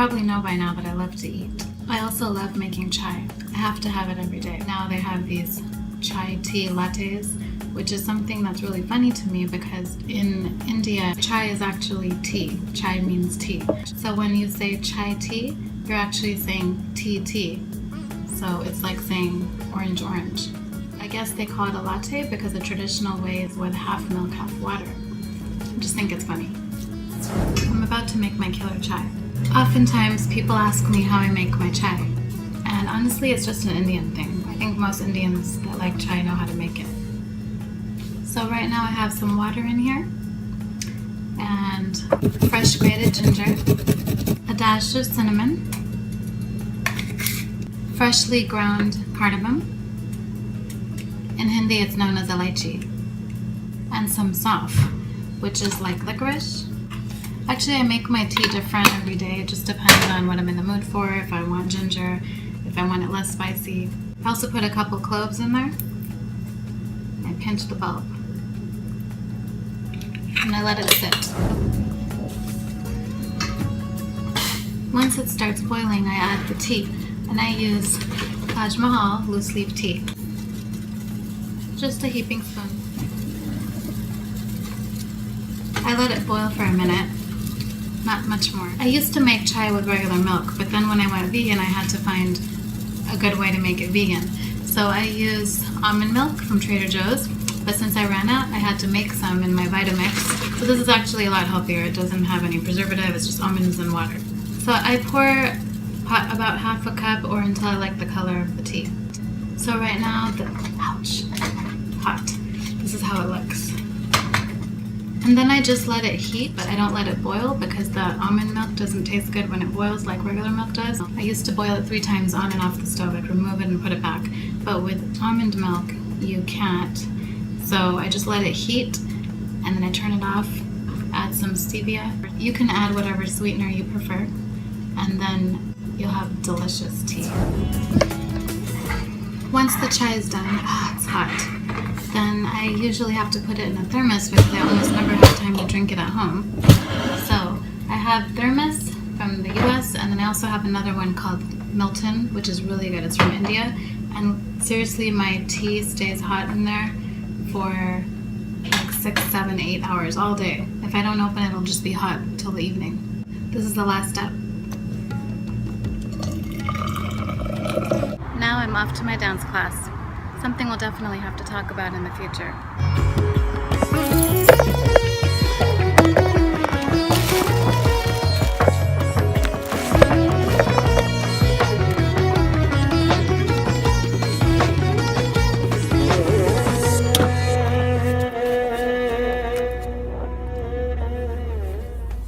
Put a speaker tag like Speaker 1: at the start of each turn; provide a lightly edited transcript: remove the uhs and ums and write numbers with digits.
Speaker 1: probably know by now that I love to eat. I also love making chai. I have to have it every day. Now they have these chai tea lattes, which is something that's really funny to me because in India, chai is actually tea. Chai means tea. So when you say chai tea, you're actually saying tea. So it's like saying orange. I guess they call it a latte because the traditional way is with half milk, half water. I just think it's funny. I'm about to make my killer chai. Oftentimes people ask me how I make my chai. And honestly, it's just an Indian thing. I think most Indians that like chai know how to make it. So right now I have some water in here and fresh grated ginger, a dash of cinnamon, freshly ground cardamom, in Hindi it's known as elaichi, and some sauf, which is like licorice. Actually, I make my tea different every day. It just depends on what I'm in the mood for, if I want ginger, if I want it less spicy. I also put a couple cloves in there. I pinch the bulb. And I let it sit. Once it starts boiling, I add the tea. And I use Taj Mahal loose leaf tea. Just a heaping spoon. I let it boil for a minute. Not much more. I used to make chai with regular milk, but then when I went vegan, I had to find a good way to make it vegan. So I use almond milk from Trader Joe's, but since I ran out, I had to make some in my Vitamix. So this is actually a lot healthier. It doesn't have any preservative, it's just almonds and water. So I pour about half a cup or until I like the color of the tea. So right now, hot. This is how it looks. And then I just let it heat, but I don't let it boil because the almond milk doesn't taste good when it boils like regular milk does. I used to boil it 3 times on and off the stove. I'd remove it and put it back. But with almond milk, you can't. So I just let it heat and then I turn it off, add some stevia. You can add whatever sweetener you prefer, and then you'll have delicious tea. Once the chai is done, it's hot, then I usually have to put it in a thermos because I almost never have time to drink it at home. So I have thermos from the US, and then I also have another one called Milton, which is really good. It's from India, and seriously, my tea stays hot in there for like 6, 7, 8 hours all day. If I don't open it, it'll just be hot till the evening. This is the last step. Now I'm off to my dance class. Something we'll definitely have to talk about in the future.